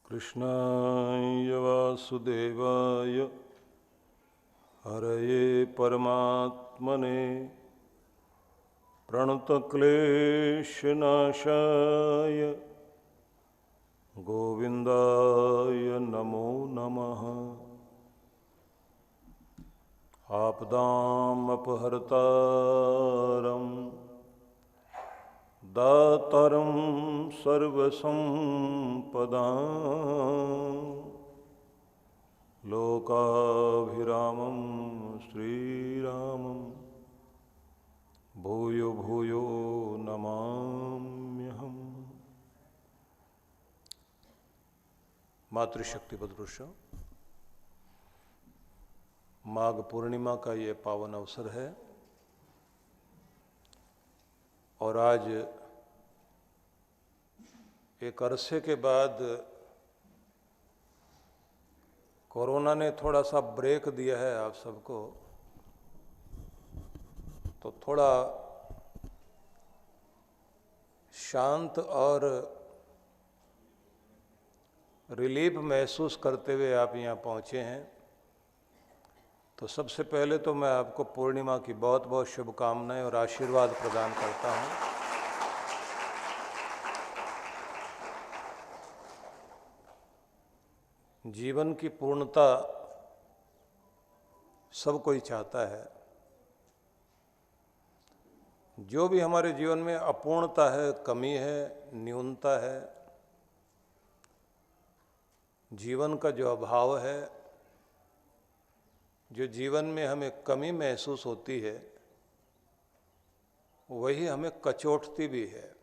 कृष्णाय वासुदेवाय हरये परमात्मने प्रणतक्लेशनाशाय गोविन्दाय नमो नमः। आपदामपहर्तारं दातारं सर्वसंपदां लोकाभिरामं श्रीरामं भूयो भूयो नमाम्यहम्। मातृशक्ति पुरुषों, माघ पूर्णिमा का ये पावन अवसर है और आज एक अरसे के बाद कोरोना ने थोड़ा सा ब्रेक दिया है आप सबको, तो थोड़ा शांत और रिलीफ महसूस करते हुए आप यहाँ पहुँचे हैं। तो सबसे पहले तो मैं आपको पूर्णिमा की बहुत बहुत शुभकामनाएं और आशीर्वाद प्रदान करता हूँ। जीवन की पूर्णता सब कोई चाहता है। जो भी हमारे जीवन में अपूर्णता है, कमी है, न्यूनता है, जीवन का जो अभाव है, जो जीवन में हमें कमी महसूस होती है, वही हमें कचोटती भी है।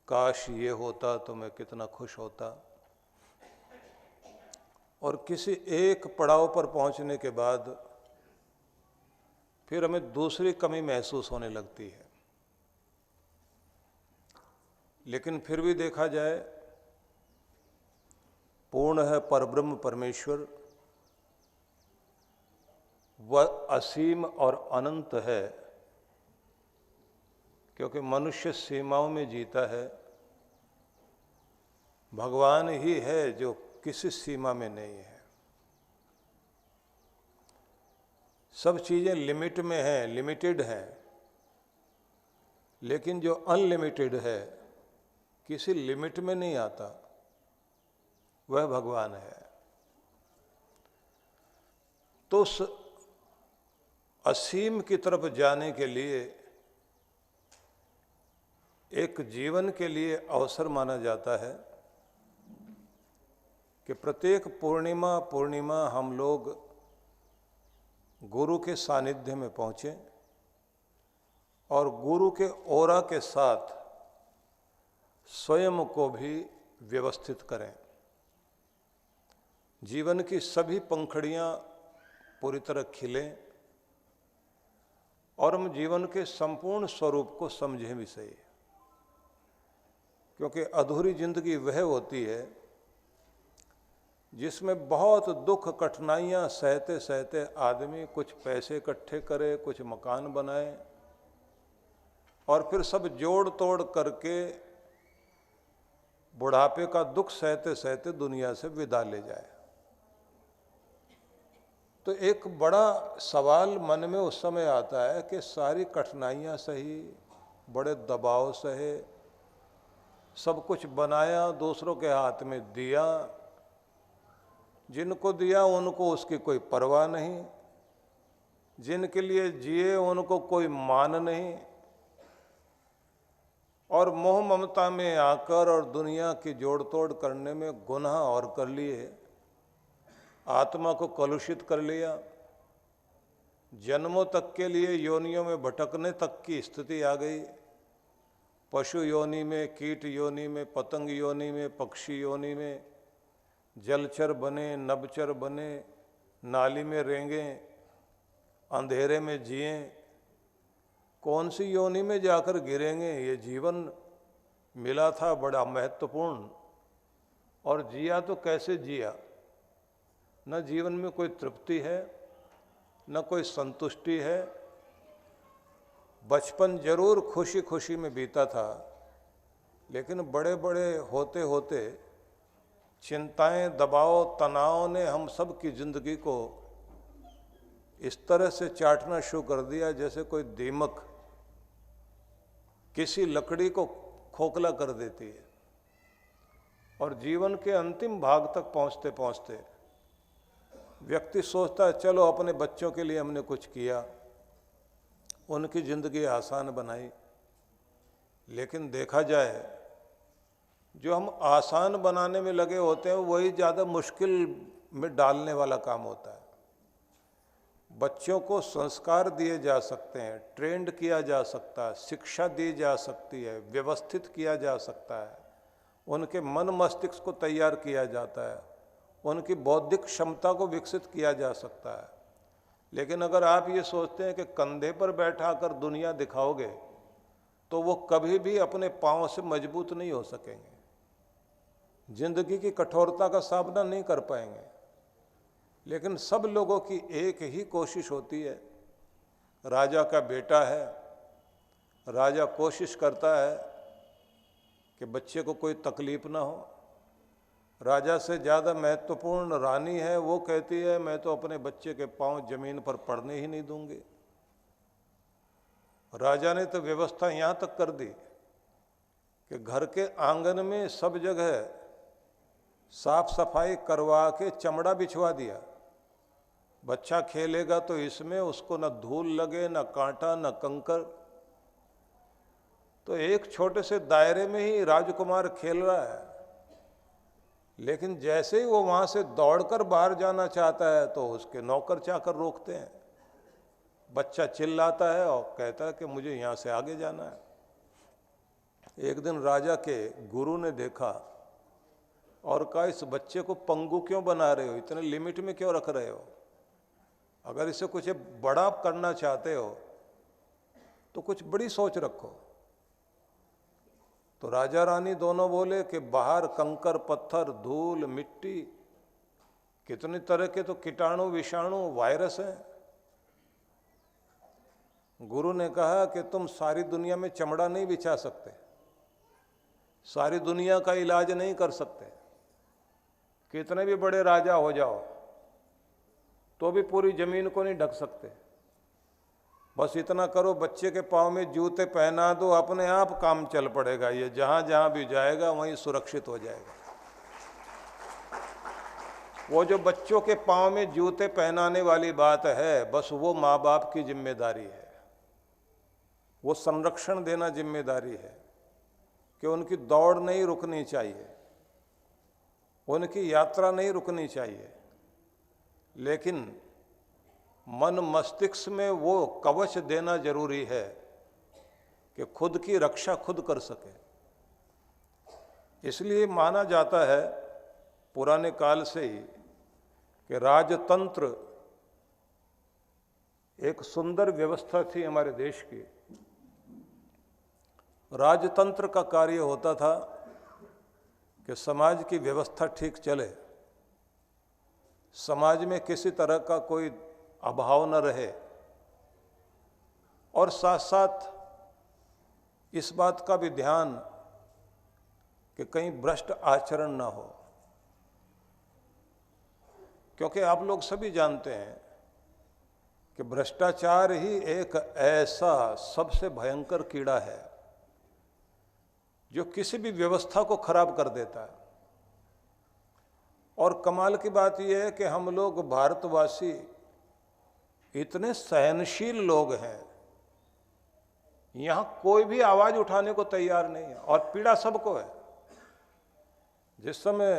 काश ये होता तो मैं कितना खुश होता। और किसी एक पड़ाव पर पहुंचने के बाद फिर हमें दूसरी कमी महसूस होने लगती है। लेकिन फिर भी देखा जाए, पूर्ण है परब्रह्म परमेश्वर, वह असीम और अनंत है, क्योंकि मनुष्य सीमाओं में जीता है। भगवान ही है जो किसी सीमा में नहीं है। सब चीजें लिमिट में हैं, लिमिटेड हैं, लेकिन जो अनलिमिटेड है, किसी लिमिट में नहीं आता, वह भगवान है। तो उस असीम की तरफ जाने के लिए एक जीवन के लिए अवसर माना जाता है कि प्रत्येक पूर्णिमा हम लोग गुरु के सानिध्य में पहुँचें और गुरु के ओरा के साथ स्वयं को भी व्यवस्थित करें। जीवन की सभी पंखुड़ियाँ पूरी तरह खिलें और हम जीवन के संपूर्ण स्वरूप को समझें भी सही। क्योंकि अधूरी जिंदगी वह होती है जिसमें बहुत दुख कठिनाइयाँ सहते सहते आदमी कुछ पैसे इकट्ठे करे, कुछ मकान बनाए और फिर सब जोड़ तोड़ करके बुढ़ापे का दुख सहते सहते दुनिया से विदा ले जाए। तो एक बड़ा सवाल मन में उस समय आता है कि सारी कठिनाइयाँ सही, बड़े दबाव सहे, सब कुछ बनाया, दूसरों के हाथ में दिया, जिनको दिया उनको उसकी कोई परवाह नहीं, जिनके लिए जिए उनको कोई मान नहीं, और मोह ममता में आकर और दुनिया की जोड़ तोड़ करने में गुनाह और कर लिए, आत्मा को कलुषित कर लिया, जन्मों तक के लिए योनियों में भटकने तक की स्थिति आ गई। पशु योनि में, कीट योनि में, पतंग योनि में, पक्षी योनि में, जलचर बने, नभचर बने, नाली में रेंगें, अंधेरे में जिएं, कौन सी योनि में जाकर गिरेंगे। ये जीवन मिला था बड़ा महत्वपूर्ण, और जिया तो कैसे जिया। न जीवन में कोई तृप्ति है, न कोई संतुष्टि है। बचपन जरूर खुशी खुशी में बीता था, लेकिन बड़े बड़े होते होते चिंताएं, दबाव, तनाव ने हम सब की जिंदगी को इस तरह से चाटना शुरू कर दिया जैसे कोई दीमक किसी लकड़ी को खोखला कर देती है। और जीवन के अंतिम भाग तक पहुंचते पहुंचते व्यक्ति सोचता है चलो अपने बच्चों के लिए हमने कुछ किया, उनकी जिंदगी आसान बनाई। लेकिन देखा जाए जो हम आसान बनाने में लगे होते हैं वही ज़्यादा मुश्किल में डालने वाला काम होता है। बच्चों को संस्कार दिए जा सकते हैं, ट्रेंड किया जा सकता है, शिक्षा दी जा सकती है, व्यवस्थित किया जा सकता है, उनके मन मस्तिष्क को तैयार किया जाता है, उनकी बौद्धिक क्षमता को विकसित किया जा सकता है। लेकिन अगर आप ये सोचते हैं कि कंधे पर बैठा कर दुनिया दिखाओगे तो वो कभी भी अपने पांव से मजबूत नहीं हो सकेंगे, जिंदगी की कठोरता का सामना नहीं कर पाएंगे। लेकिन सब लोगों की एक ही कोशिश होती है। राजा का बेटा है, राजा कोशिश करता है कि बच्चे को कोई तकलीफ ना हो। राजा से ज़्यादा महत्वपूर्ण रानी है, वो कहती है मैं तो अपने बच्चे के पांव जमीन पर पड़ने ही नहीं दूंगी। राजा ने तो व्यवस्था यहाँ तक कर दी कि घर के आंगन में सब जगह साफ सफाई करवा के चमड़ा बिछवा दिया। बच्चा खेलेगा तो इसमें उसको न धूल लगे, न कांटा, न कंकर। तो एक छोटे से दायरे में ही राजकुमार खेल रहा है। लेकिन जैसे ही वो वहां से दौड़कर बाहर जाना चाहता है तो उसके नौकर चाकर रोकते हैं। बच्चा चिल्लाता है और कहता है कि मुझे यहाँ से आगे जाना है। एक दिन राजा के गुरु ने देखा और कहा इस बच्चे को पंगु क्यों बना रहे हो, इतने लिमिट में क्यों रख रहे हो? अगर इसे कुछ बड़ा करना चाहते हो तो कुछ बड़ी सोच रखो। तो राजा रानी दोनों बोले कि बाहर कंकर, पत्थर, धूल, मिट्टी, कितने तरह के तो कीटाणु, विषाणु, वायरस हैं। गुरु ने कहा कि तुम सारी दुनिया में चमड़ा नहीं बिछा सकते, सारी दुनिया का इलाज नहीं कर सकते, कितने भी बड़े राजा हो जाओ तो भी पूरी जमीन को नहीं ढक सकते। बस इतना करो, बच्चे के पाँव में जूते पहना दो, अपने आप काम चल पड़ेगा। ये जहाँ जहाँ भी जाएगा वहीं सुरक्षित हो जाएगा। वो जो बच्चों के पाँव में जूते पहनाने वाली बात है, बस वो माँ बाप की जिम्मेदारी है। वो संरक्षण देना जिम्मेदारी है कि उनकी दौड़ नहीं रुकनी चाहिए, उनकी यात्रा नहीं रुकनी चाहिए। लेकिन मन मस्तिष्क में वो कवच देना जरूरी है कि खुद की रक्षा खुद कर सके। इसलिए माना जाता है पुराने काल से ही कि राजतंत्र एक सुंदर व्यवस्था थी हमारे देश की। राजतंत्र का कार्य होता था कि समाज की व्यवस्था ठीक चले, समाज में किसी तरह का कोई अभाव न रहे, और साथ साथ इस बात का भी ध्यान कि कहीं भ्रष्ट आचरण ना हो। क्योंकि आप लोग सभी जानते हैं कि भ्रष्टाचार ही एक ऐसा सबसे भयंकर कीड़ा है जो किसी भी व्यवस्था को खराब कर देता है। और कमाल की बात यह है कि हम लोग भारतवासी इतने सहनशील लोग हैं, यहाँ कोई भी आवाज उठाने को तैयार नहीं है, और पीड़ा सबको है। जिस समय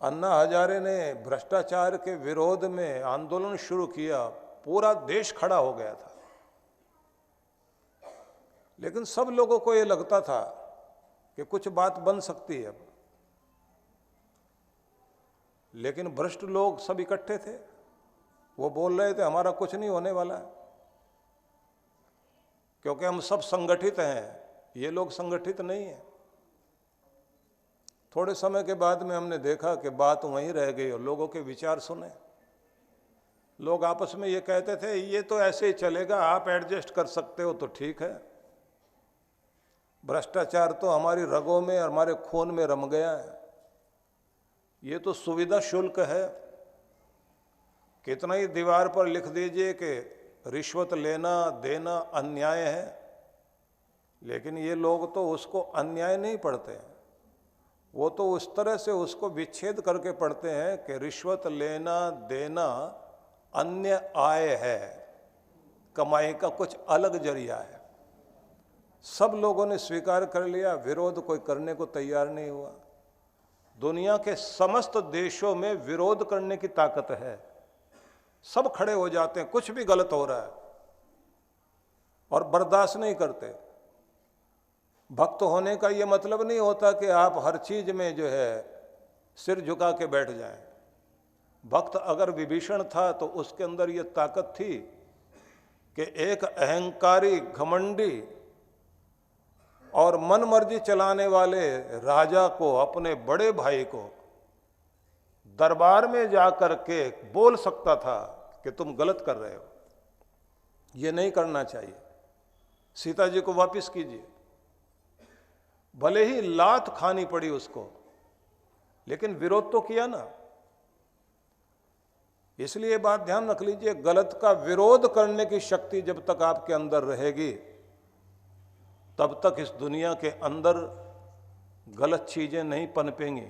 अन्ना हजारे ने भ्रष्टाचार के विरोध में आंदोलन शुरू किया, पूरा देश खड़ा हो गया था। लेकिन सब लोगों को ये लगता था कि कुछ बात बन सकती है अब। लेकिन भ्रष्ट लोग सब इकट्ठे थे, वो बोल रहे थे हमारा कुछ नहीं होने वाला है, क्योंकि हम सब संगठित हैं, ये लोग संगठित नहीं है। थोड़े समय के बाद में हमने देखा कि बात वहीं रह गई और लोगों के विचार सुने। लोग आपस में ये कहते थे ये तो ऐसे ही चलेगा, आप एडजस्ट कर सकते हो तो ठीक है, भ्रष्टाचार तो हमारी रगों में और हमारे खून में रम गया है, ये तो सुविधा शुल्क है। कितना ही दीवार पर लिख दीजिए कि रिश्वत लेना देना अन्याय है, लेकिन ये लोग तो उसको अन्याय नहीं पढ़ते हैं, वो तो उस तरह से उसको विच्छेद करके पढ़ते हैं कि रिश्वत लेना देना अन्य आय है, कमाई का कुछ अलग जरिया है। सब लोगों ने स्वीकार कर लिया, विरोध कोई करने को तैयार नहीं हुआ। दुनिया के समस्त देशों में विरोध करने की ताकत है, सब खड़े हो जाते हैं, कुछ भी गलत हो रहा है और बर्दाश्त नहीं करते। भक्त होने का ये मतलब नहीं होता कि आप हर चीज में जो है सिर झुका के बैठ जाएं। भक्त अगर विभीषण था तो उसके अंदर ये ताकत थी कि एक अहंकारी घमंडी और मन मर्जी चलाने वाले राजा को, अपने बड़े भाई को दरबार में जाकर के बोल सकता था कि तुम गलत कर रहे हो, ये नहीं करना चाहिए, सीता जी को वापस कीजिए। भले ही लात खानी पड़ी उसको, लेकिन विरोध तो किया ना। इसलिए बात ध्यान रख लीजिए, गलत का विरोध करने की शक्ति जब तक आपके अंदर रहेगी तब तक इस दुनिया के अंदर गलत चीजें नहीं पनपेंगी।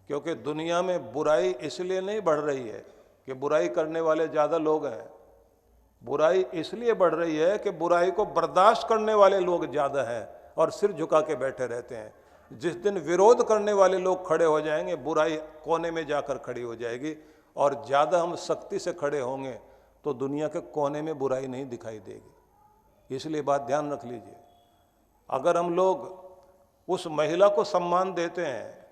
क्योंकि दुनिया में बुराई इसलिए नहीं बढ़ रही है कि बुराई करने वाले ज्यादा लोग हैं, बुराई इसलिए बढ़ रही है कि बुराई को बर्दाश्त करने वाले लोग ज्यादा हैं और सिर झुका के बैठे रहते हैं। जिस दिन विरोध करने वाले लोग खड़े हो जाएंगे, बुराई कोने में जाकर खड़ी हो जाएगी, और ज्यादा हम सख्ती से खड़े होंगे तो दुनिया के कोने में बुराई नहीं दिखाई देगी। इसलिए बात ध्यान रख लीजिए, अगर हम लोग उस महिला को सम्मान देते हैं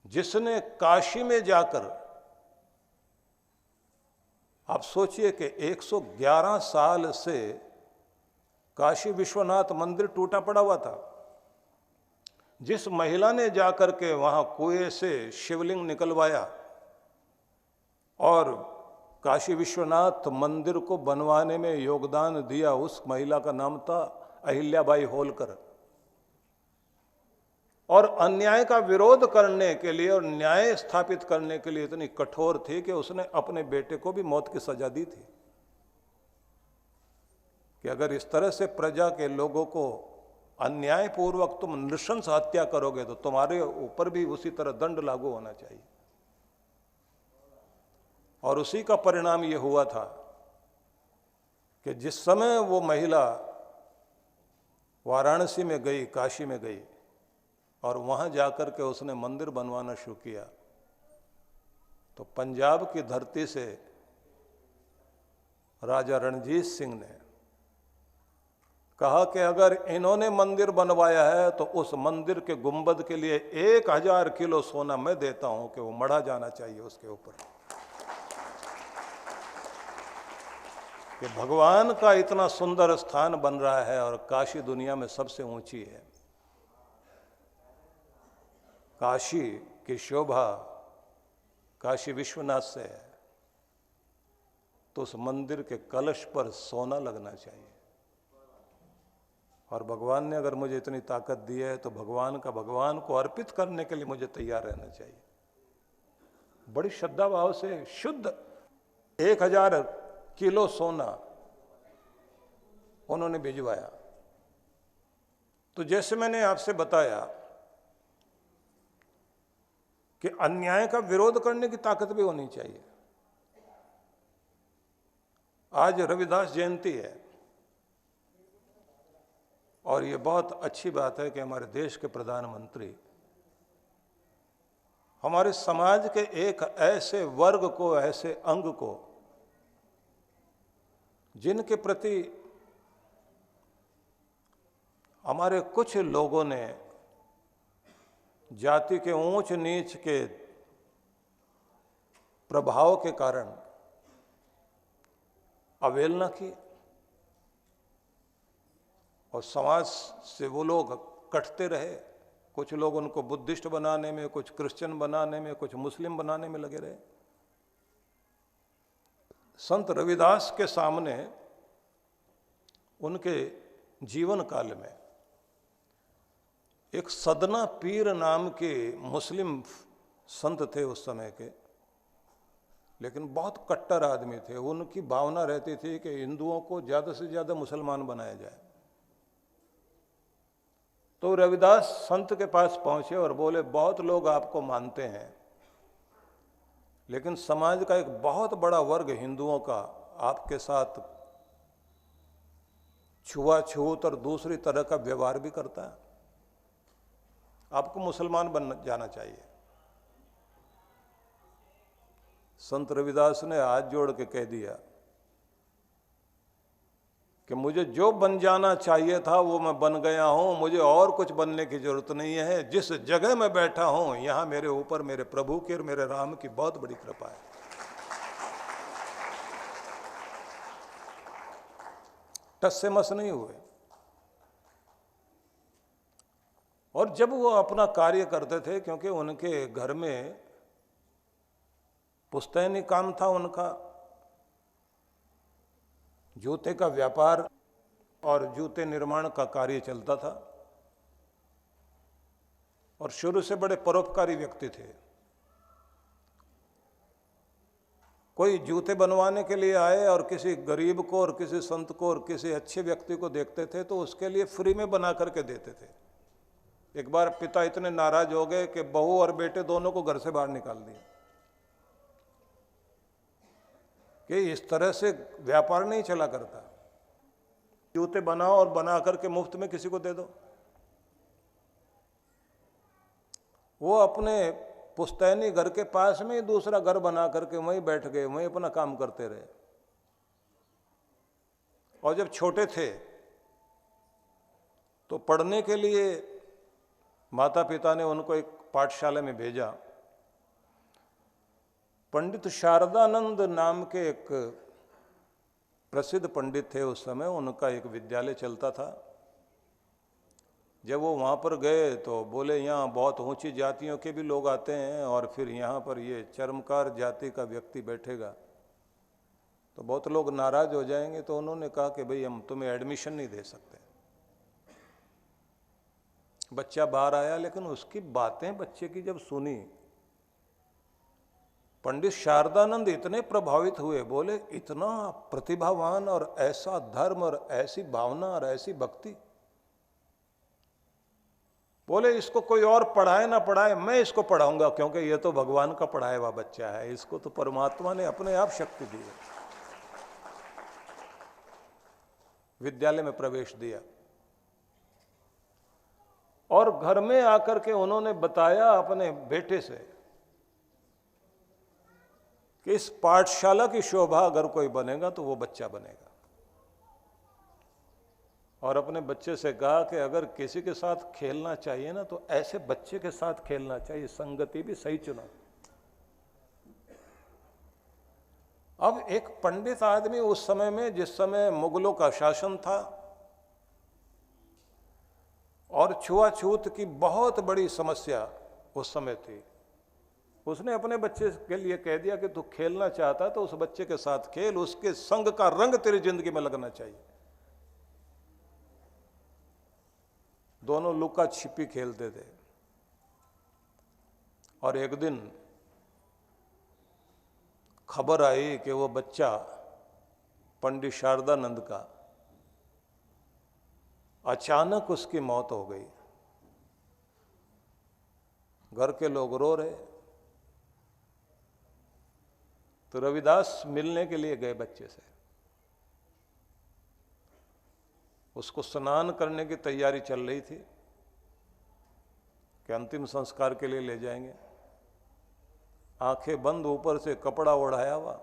जिसने काशी में जाकर, आप सोचिए कि 111 साल से काशी विश्वनाथ मंदिर टूटा पड़ा हुआ था, जिस महिला ने जाकर के वहां कुएं से शिवलिंग निकलवाया और काशी विश्वनाथ मंदिर को बनवाने में योगदान दिया, उस महिला का नाम था अहिल्याबाई होलकर। और अन्याय का विरोध करने के लिए और न्याय स्थापित करने के लिए इतनी कठोर थी कि उसने अपने बेटे को भी मौत की सजा दी थी कि अगर इस तरह से प्रजा के लोगों को अन्यायपूर्वक तुम नृशंस हत्या करोगे तो तुम्हारे ऊपर भी उसी तरह दंड लागू होना चाहिए। और उसी का परिणाम ये हुआ था कि जिस समय वो महिला वाराणसी में गई, काशी में गई और वहां जाकर के उसने मंदिर बनवाना शुरू किया, तो पंजाब की धरती से राजा रणजीत सिंह ने कहा कि अगर इन्होंने मंदिर बनवाया है तो उस मंदिर के गुंबद के लिए 1000 किलो सोना मैं देता हूं कि वो मढ़ा जाना चाहिए उसके ऊपर, कि भगवान का इतना सुंदर स्थान बन रहा है और काशी दुनिया में सबसे ऊंची है। काशी की शोभा काशी विश्वनाथ से है, तो उस मंदिर के कलश पर सोना लगना चाहिए। और भगवान ने अगर मुझे इतनी ताकत दी है तो भगवान को अर्पित करने के लिए मुझे तैयार रहना चाहिए। बड़ी श्रद्धा भाव से शुद्ध 1000 किलो सोना उन्होंने भिजवाया। तो जैसे मैंने आपसे बताया कि अन्याय का विरोध करने की ताकत भी होनी चाहिए। आज रविदास जयंती है और ये बहुत अच्छी बात है कि हमारे देश के प्रधानमंत्री हमारे समाज के एक ऐसे वर्ग को, ऐसे अंग को, जिनके प्रति हमारे कुछ लोगों ने जाति के ऊंच नीच के प्रभाव के कारण अवहेलना की और समाज से वो लोग कटते रहे। कुछ लोग उनको बुद्धिस्ट बनाने में, कुछ क्रिश्चियन बनाने में, कुछ मुस्लिम बनाने में लगे रहे। संत रविदास के सामने उनके जीवन काल में एक सदना पीर नाम के मुस्लिम संत थे उस समय के, लेकिन बहुत कट्टर आदमी थे। उनकी भावना रहती थी कि हिंदुओं को ज़्यादा से ज़्यादा मुसलमान बनाया जाए। तो रविदास संत के पास पहुंचे और बोले, बहुत लोग आपको मानते हैं, लेकिन समाज का एक बहुत बड़ा वर्ग हिंदुओं का आपके साथ छुआछूत और दूसरी तरह का व्यवहार भी करता है। आपको मुसलमान बन जाना चाहिए। संत रविदास ने हाथ जोड़ के कह दिया कि मुझे जो बन जाना चाहिए था वो मैं बन गया हूं, मुझे और कुछ बनने की जरूरत नहीं है। जिस जगह मैं बैठा हूं यहां मेरे ऊपर मेरे प्रभु की और मेरे राम की बहुत बड़ी कृपा है। टस से मस नहीं हुए। और जब वो अपना कार्य करते थे, क्योंकि उनके घर में पुश्तैनी काम था, उनका जूते का व्यापार और जूते निर्माण का कार्य चलता था, और शुरू से बड़े परोपकारी व्यक्ति थे। कोई जूते बनवाने के लिए आए और किसी गरीब को और किसी संत को और किसी अच्छे व्यक्ति को देखते थे तो उसके लिए फ्री में बना करके देते थे। एक बार पिता इतने नाराज हो गए कि बहू और बेटे दोनों को घर से बाहर निकाल दिया कि इस तरह से व्यापार नहीं चला करता। जूते बनाओ और बना करके मुफ्त में किसी को दे दो। वो अपने पुश्तैनी घर के पास में ही दूसरा घर बना करके वहीं बैठ गए, वहीं अपना काम करते रहे। और जब छोटे थे तो पढ़ने के लिए माता पिता ने उनको एक पाठशाला में भेजा। पंडित शारदानंद नाम के एक प्रसिद्ध पंडित थे उस समय, उनका एक विद्यालय चलता था। जब वो वहाँ पर गए तो बोले, यहाँ बहुत ऊंची जातियों के भी लोग आते हैं और फिर यहाँ पर ये चर्मकार जाति का व्यक्ति बैठेगा तो बहुत लोग नाराज हो जाएंगे। तो उन्होंने कहा कि भाई हम तुम्हें एडमिशन नहीं दे सकते। बच्चा बाहर आया, लेकिन उसकी बातें बच्चे की जब सुनी, पंडित शारदानंद इतने प्रभावित हुए। बोले, इतना प्रतिभावान और ऐसा धर्म और ऐसी भावना और ऐसी भक्ति। बोले, इसको कोई और पढ़ाए ना पढ़ाए, मैं इसको पढ़ाऊंगा, क्योंकि ये तो भगवान का पढ़ाया हुआ बच्चा है, इसको तो परमात्मा ने अपने आप शक्ति दी है। विद्यालय में प्रवेश दिया और घर में आकर के उन्होंने बताया अपने बेटे से कि इस पाठशाला की शोभा अगर कोई बनेगा तो वो बच्चा बनेगा। और अपने बच्चे से कहा कि अगर किसी के साथ खेलना चाहिए ना तो ऐसे बच्चे के साथ खेलना चाहिए, संगति भी सही चुनो। अब एक पंडित आदमी उस समय में, जिस समय मुगलों का शासन था और छुआछूत की बहुत बड़ी समस्या उस समय थी, उसने अपने बच्चे के लिए कह दिया कि तू खेलना चाहता तो उस बच्चे के साथ खेल, उसके संग का रंग तेरी जिंदगी में लगना चाहिए। दोनों लुका छिपी खेलते थे और एक दिन खबर आई कि वो बच्चा पंडित शारदानंद का अचानक उसकी मौत हो गई। घर के लोग रो रहे। तो रविदास मिलने के लिए गए बच्चे से। उसको स्नान करने की तैयारी चल रही थी कि अंतिम संस्कार के लिए ले जाएंगे। आंखें बंद, ऊपर से कपड़ा ओढ़ाया हुआ,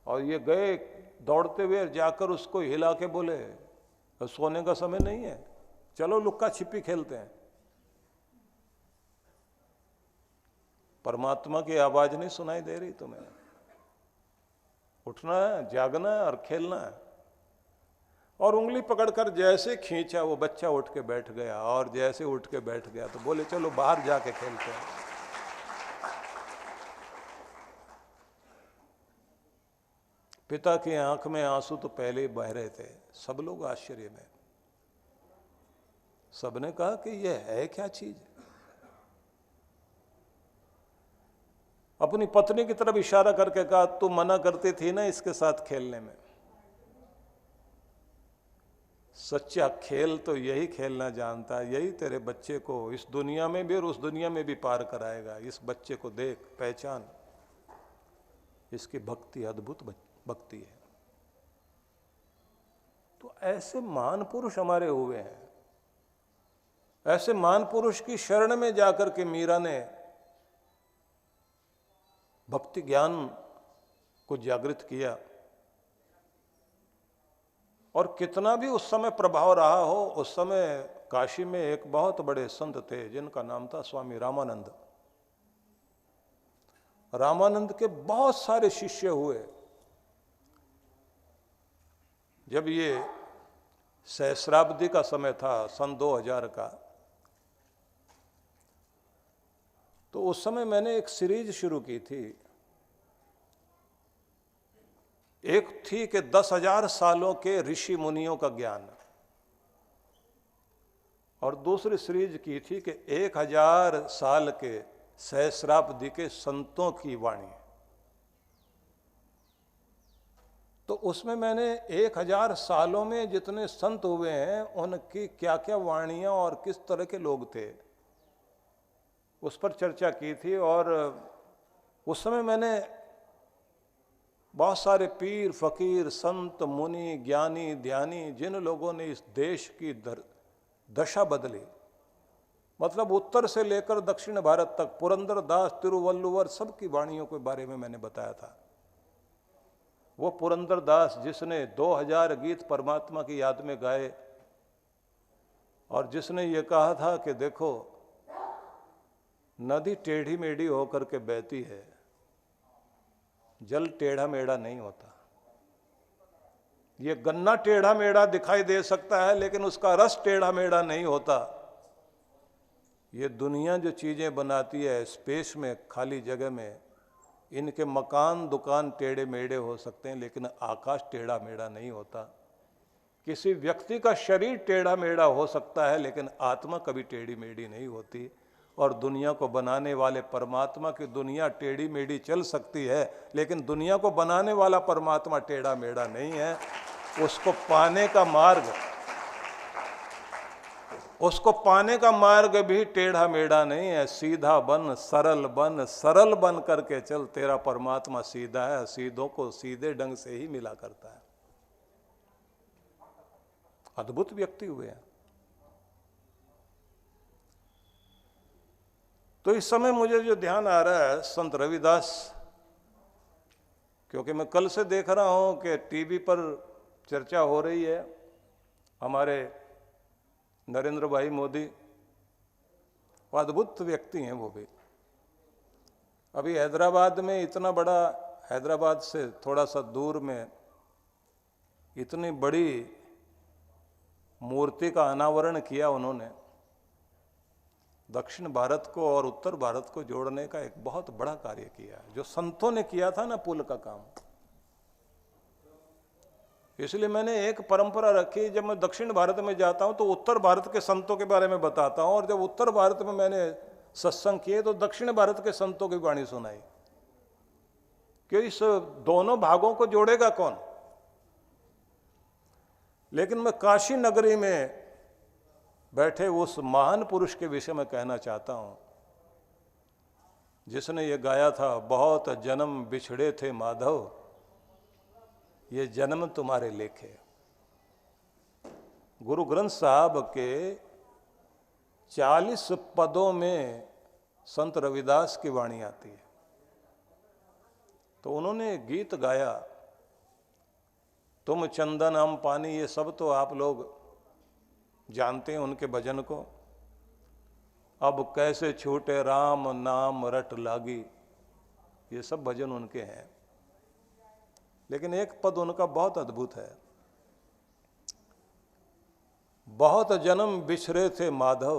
और ये गए दौड़ते हुए जाकर उसको हिला के बोले, सोने का समय नहीं है, चलो लुक्का छिपी खेलते हैं। परमात्मा की आवाज नहीं सुनाई दे रही तुम्हें? उठना है, जागना है और खेलना है। और उंगली पकड़कर जैसे खींचा वो बच्चा उठ के बैठ गया, और जैसे उठ के बैठ गया तो बोले चलो बाहर जाके खेलते हैं। पिता की आंख में आंसू तो पहले ही बह रहे थे। सब लोग आश्चर्य में। सबने कहा कि यह है क्या चीज? अपनी पत्नी की तरफ इशारा करके कहा, तू मना करती थी ना इसके साथ खेलने में। सच्चा खेल तो यही खेलना जानता है, यही तेरे बच्चे को इस दुनिया में भी और उस दुनिया में भी पार कराएगा। इस बच्चे को देख, पहचान, इसकी भक्ति अद्भुत भक्ति है। तो ऐसे महान पुरुष हमारे हुए हैं। ऐसे महान पुरुष की शरण में जाकर के मीरा ने भक्ति ज्ञान को जागृत किया। और कितना भी उस समय प्रभाव रहा हो, उस समय काशी में एक बहुत बड़े संत थे जिनका नाम था स्वामी रामानंद। रामानंद के बहुत सारे शिष्य हुए। जब ये सहस्राब्दी का समय था, सन 2000 का, तो उस समय मैंने एक सीरीज शुरू की थी। एक थी कि 10,000 सालों के ऋषि मुनियों का ज्ञान, और दूसरी सीरीज की थी कि 1000 साल के सहस्राब्दी के संतों की वाणी। तो उसमें मैंने 1000 सालों में जितने संत हुए हैं उनकी क्या क्या वाणियां और किस तरह के लोग थे, उस पर चर्चा की थी। और उस समय मैंने बहुत सारे पीर, फकीर, संत, मुनि, ज्ञानी, ध्यानी, जिन लोगों ने इस देश की दशा बदली, मतलब उत्तर से लेकर दक्षिण भारत तक, पुरंदरदास, तिरुवल्लुवर, सबकी वाणियों के बारे में मैंने बताया था। वो पुरंदरदास जिसने 2000 गीत परमात्मा की याद में गाए, और जिसने ये कहा था कि देखो नदी टेढ़ी मेढ़ी होकर के बहती है, जल टेढ़ा मेढ़ा नहीं होता। ये गन्ना टेढ़ा मेढ़ा दिखाई दे सकता है लेकिन उसका रस टेढ़ा मेढ़ा नहीं होता। ये दुनिया जो चीजें बनाती है स्पेस में, खाली जगह में, इनके मकान दुकान टेढ़े मेढ़े हो सकते हैं लेकिन आकाश टेढ़ा मेढ़ा नहीं होता। किसी व्यक्ति का शरीर टेढ़ा मेढ़ा हो सकता है लेकिन आत्मा कभी टेढ़ी मेढ़ी नहीं होती। और दुनिया को बनाने वाले परमात्मा की दुनिया टेढ़ी मेढ़ी चल सकती है लेकिन दुनिया को बनाने वाला परमात्मा टेढ़ा मेढ़ा नहीं है। उसको पाने का मार्ग भी टेढ़ा मेढ़ा नहीं है। सीधा बन, सरल बन करके चल, तेरा परमात्मा सीधा है, सीधों को सीधे ढंग से ही मिला करता है। अद्भुत व्यक्ति हुए हैं। तो इस समय मुझे जो ध्यान आ रहा है संत रविदास, क्योंकि मैं कल से देख रहा हूं कि टीवी पर चर्चा हो रही है। हमारे नरेंद्र भाई मोदी, वो अद्भुत व्यक्ति हैं वो भी। अभी हैदराबाद में इतना बड़ा, हैदराबाद से थोड़ा सा दूर में इतनी बड़ी मूर्ति का अनावरण किया उन्होंने। दक्षिण भारत को और उत्तर भारत को जोड़ने का एक बहुत बड़ा कार्य किया, जो संतों ने किया था ना, पुल का काम। इसलिए मैंने एक परंपरा रखी, जब मैं दक्षिण भारत में जाता हूं तो उत्तर भारत के संतों के बारे में बताता हूं, और जब उत्तर भारत में मैंने सत्संग किए तो दक्षिण भारत के संतों की वाणी सुनाई। कि इस दोनों भागों को जोड़ेगा कौन। लेकिन मैं काशी नगरी में बैठे उस महान पुरुष के विषय में कहना चाहता हूं जिसने ये गाया था, बहुत जन्म बिछड़े थे माधव, ये जन्म तुम्हारे लेखे। गुरु ग्रंथ साहब के 40 पदों में संत रविदास की वाणी आती है। तो उन्होंने गीत गाया, तुम चंदन हम पानी, ये सब तो आप लोग जानते हैं उनके भजन को। अब कैसे छूटे राम नाम रट लागी, ये सब भजन उनके हैं। लेकिन एक पद उनका बहुत अद्भुत है, बहुत जन्म बिछड़े थे माधव,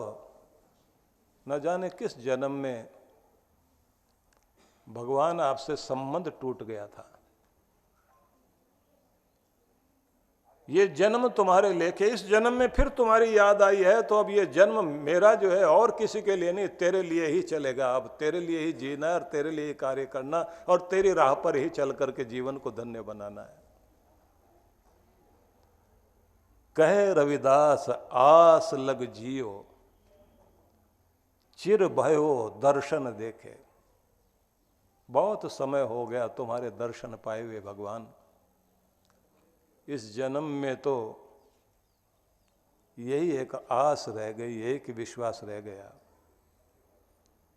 न जाने किस जन्म में भगवान आपसे संबंध टूट गया था। ये जन्म तुम्हारे लेखे, इस जन्म में फिर तुम्हारी याद आई है तो अब ये जन्म मेरा जो है और किसी के लिए नहीं, तेरे लिए ही चलेगा। अब तेरे लिए ही जीना और तेरे लिए ही कार्य करना और तेरी राह पर ही चल करके जीवन को धन्य बनाना है। कहे रविदास आस लग जियो, चिर भयो दर्शन देखे। बहुत समय हो गया तुम्हारे दर्शन पाए हुए भगवान। इस जन्म में तो यही एक आस रह गई, एक विश्वास रह गया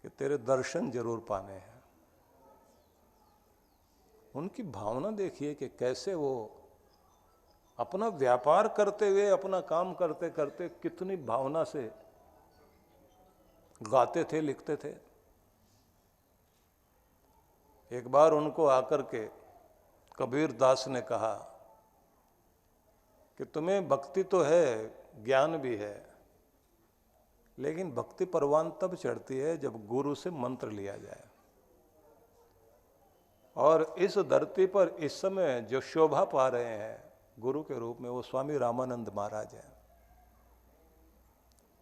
कि तेरे दर्शन जरूर पाने हैं। उनकी भावना देखिए कि कैसे वो अपना व्यापार करते हुए, अपना काम करते करते कितनी भावना से गाते थे, लिखते थे। एक बार उनको आकर के कबीर दास ने कहा कि तुम्हें भक्ति तो है, ज्ञान भी है, लेकिन भक्ति परवान तब चढ़ती है जब गुरु से मंत्र लिया जाए। और इस धरती पर इस समय जो शोभा पा रहे हैं गुरु के रूप में, वो स्वामी रामानंद महाराज हैं।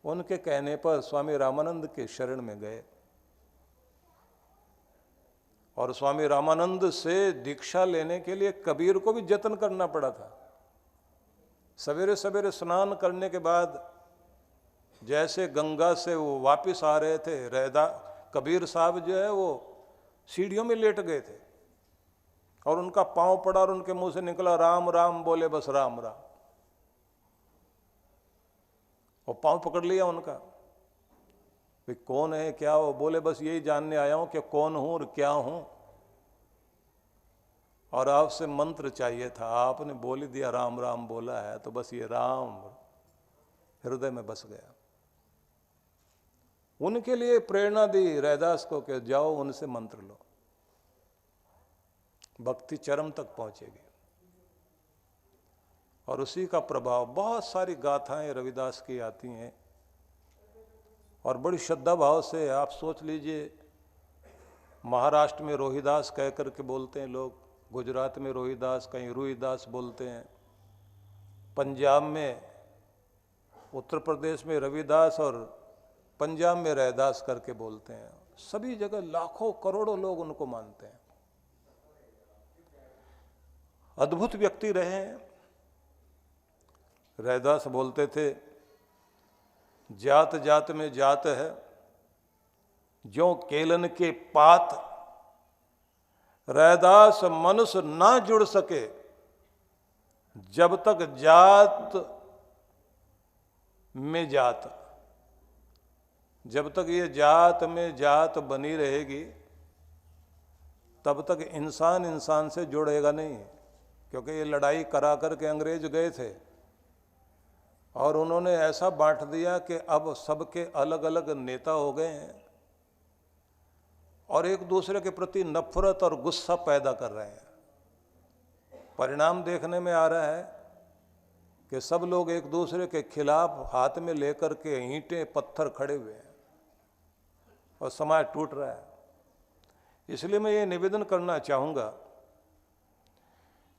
उनके कहने पर स्वामी रामानंद के शरण में गए और स्वामी रामानंद से दीक्षा लेने के लिए कबीर को भी जतन करना पड़ा था। सवेरे सवेरे स्नान करने के बाद जैसे गंगा से वो वापस आ रहे थे, कबीर साहब जो है वो सीढ़ियों में लेट गए थे और उनका पांव पड़ा और उनके मुंह से निकला राम राम, बोले बस राम राम, और पांव पकड़ लिया उनका। भाई कौन है, क्या हो? बोले बस यही जानने आया हूं कि कौन हूं और क्या हूं, और आपसे मंत्र चाहिए था। आपने बोल दिया राम राम बोला है तो बस ये राम हृदय में बस गया। उनके लिए प्रेरणा दी रैदास को कि जाओ उनसे मंत्र लो, भक्ति चरम तक पहुंचेगी। और उसी का प्रभाव, बहुत सारी गाथाएं रविदास की आती हैं और बड़ी श्रद्धा भाव से आप सोच लीजिए। महाराष्ट्र में रोहिदास कह करके बोलते हैं लोग, गुजरात में रोहिदास, कहीं रूहिदास बोलते हैं, पंजाब में, उत्तर प्रदेश में रविदास और पंजाब में रैदास करके बोलते हैं। सभी जगह लाखों करोड़ों लोग उनको मानते हैं। अद्भुत व्यक्ति रहे हैं। रैदास बोलते थे, जात जात में जात है, ज्यों केलन के पात, रैदास मनुष्य ना जुड़ सके जब तक जात में जात। जब तक ये जात में जात बनी रहेगी तब तक इंसान इंसान से जुड़ेगा नहीं। क्योंकि ये लड़ाई करा करके अंग्रेज गए थे और उन्होंने ऐसा बांट दिया कि अब सबके अलग अलग नेता हो गए हैं और एक दूसरे के प्रति नफरत और गुस्सा पैदा कर रहे हैं। परिणाम देखने में आ रहा है कि सब लोग एक दूसरे के खिलाफ हाथ में लेकर के ईंटें पत्थर खड़े हुए हैं और समाज टूट रहा है। इसलिए मैं ये निवेदन करना चाहूँगा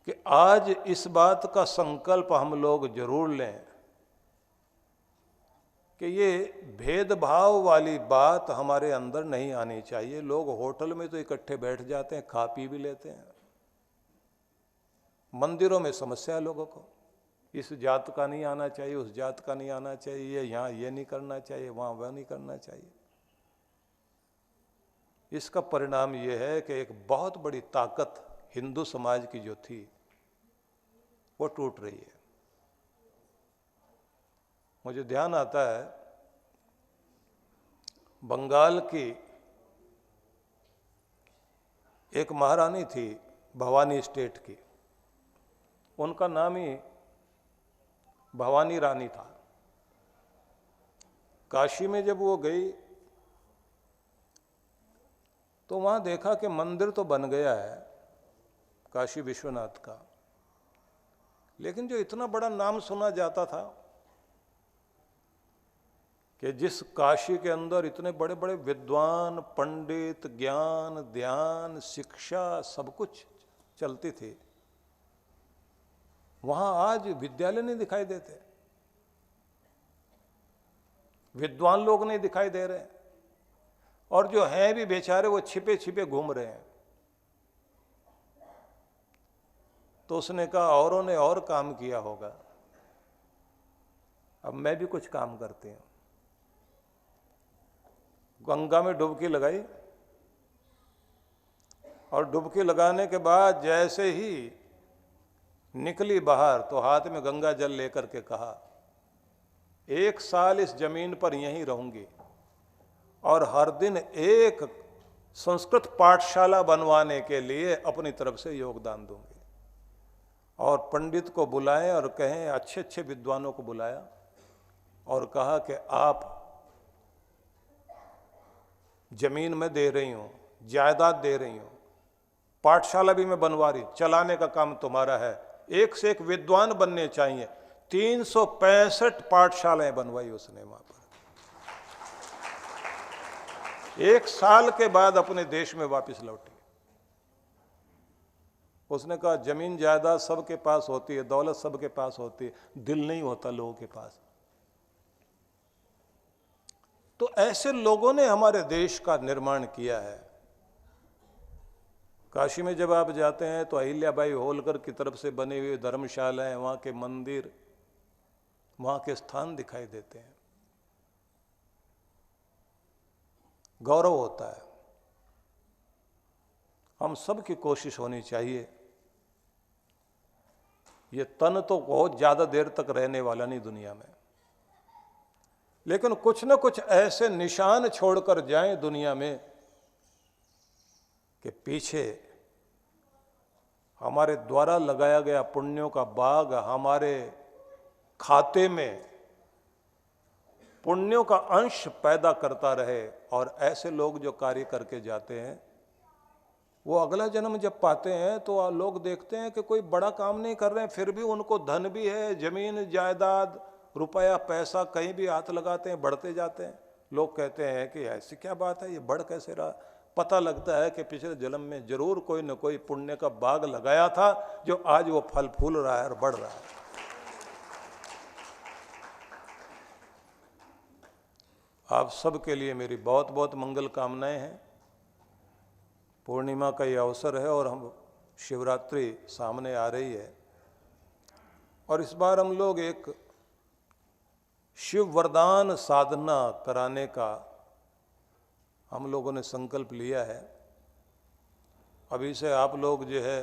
कि आज इस बात का संकल्प हम लोग जरूर लें कि ये भेदभाव वाली बात हमारे अंदर नहीं आनी चाहिए। लोग होटल में तो इकट्ठे बैठ जाते हैं, खा पी भी लेते हैं। मंदिरों में समस्या है लोगों को, इस जात का नहीं आना चाहिए, उस जात का नहीं आना चाहिए, यहाँ ये नहीं करना चाहिए, वहाँ वह नहीं करना चाहिए। इसका परिणाम ये है कि एक बहुत बड़ी ताकत हिंदू समाज की जो थी वो टूट रही है। मुझे ध्यान आता है बंगाल की एक महारानी थी, भवानी स्टेट की, उनका नाम ही भवानी रानी था। काशी में जब वो गई तो वहाँ देखा कि मंदिर तो बन गया है काशी विश्वनाथ का, लेकिन जो इतना बड़ा नाम सुना जाता था कि जिस काशी के अंदर इतने बड़े बड़े विद्वान, पंडित, ज्ञान, ध्यान, शिक्षा सब कुछ चलती थी, वहां आज विद्यालय नहीं दिखाई देते, विद्वान लोग नहीं दिखाई दे रहे, और जो हैं भी बेचारे वो छिपे छिपे घूम रहे हैं। तो उसने कहा औरों ने और काम किया होगा, अब मैं भी कुछ काम करती हूं। गंगा में डुबकी लगाई, और डुबकी लगाने के बाद जैसे ही निकली बाहर तो हाथ में गंगा जल लेकर के कहा, 1 साल इस जमीन पर यहीं रहूंगी और हर दिन एक संस्कृत पाठशाला बनवाने के लिए अपनी तरफ से योगदान दूंगी। और पंडित को बुलाएं और कहें, अच्छे अच्छे विद्वानों को बुलाया और कहा कि आप जमीन में दे रही हूं, जायदाद दे रही हूं, पाठशाला भी मैं बनवा रही, चलाने का काम तुम्हारा है, एक से एक विद्वान बनने चाहिए। 365 पाठशालाएं बनवाई उसने वहां पर। 1 साल के बाद अपने देश में वापस लौटी। उसने कहा जमीन जायदाद सबके पास होती है, दौलत सबके पास होती है, दिल नहीं होता लोगों के पास। तो ऐसे लोगों ने हमारे देश का निर्माण किया है। काशी में जब आप जाते हैं तो अहिल्याबाई होलकर की तरफ से बनी हुई धर्मशालाएं, वहां के मंदिर, वहां के स्थान दिखाई देते हैं, गौरव होता है। हम सब की कोशिश होनी चाहिए। ये तन तो बहुत ज्यादा देर तक रहने वाला नहीं दुनिया में, लेकिन कुछ न कुछ ऐसे निशान छोड़कर जाएं दुनिया में कि पीछे हमारे द्वारा लगाया गया पुण्यों का बाग हमारे खाते में पुण्यों का अंश पैदा करता रहे। और ऐसे लोग जो कार्य करके जाते हैं वो अगला जन्म जब पाते हैं तो लोग देखते हैं कि कोई बड़ा काम नहीं कर रहे हैं, फिर भी उनको धन भी है, जमीन जायदाद रुपया पैसा कहीं भी हाथ लगाते हैं, बढ़ते जाते हैं। लोग कहते हैं कि ऐसी क्या बात है, ये बढ़ कैसे रहा। पता लगता है कि पिछले जन्म में जरूर कोई न कोई पुण्य का बाग लगाया था जो आज वो फल फूल रहा है और बढ़ रहा है। आप सबके लिए मेरी बहुत बहुत मंगल कामनाएं हैं। पूर्णिमा का ये अवसर है और हम शिवरात्रि सामने आ रही है, और इस बार हम लोग एक शिव वरदान साधना कराने का हम लोगों ने संकल्प लिया है। अभी से आप लोग जो है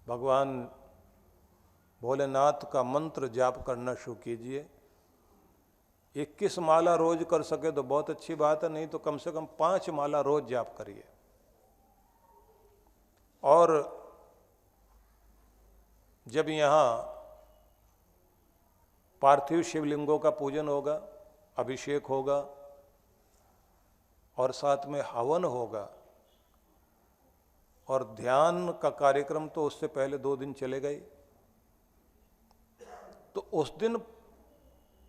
भगवान भोलेनाथ का मंत्र जाप करना शुरू कीजिए। 21 माला रोज कर सके तो बहुत अच्छी बात है, नहीं तो कम से कम 5 माला रोज जाप करिए। और जब यहाँ पार्थिव शिवलिंगों का पूजन होगा, अभिषेक होगा और साथ में हवन होगा, और ध्यान का कार्यक्रम तो उससे पहले 2 दिन चलेगा ही। तो उस दिन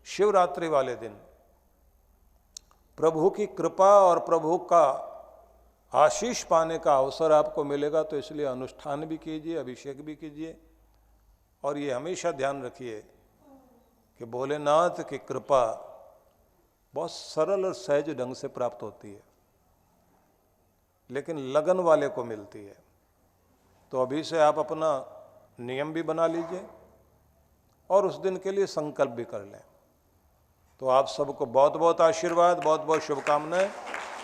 शिवरात्रि वाले दिन प्रभु की कृपा और प्रभु का आशीष पाने का अवसर आपको मिलेगा। तो इसलिए अनुष्ठान भी कीजिए, अभिषेक भी कीजिए, और ये हमेशा ध्यान रखिए कि भोलेनाथ की कृपा बहुत सरल और सहज ढंग से प्राप्त होती है, लेकिन लगन वाले को मिलती है। तो अभी से आप अपना नियम भी बना लीजिए और उस दिन के लिए संकल्प भी कर लें। तो आप सबको बहुत बहुत आशीर्वाद, बहुत बहुत शुभकामनाएं।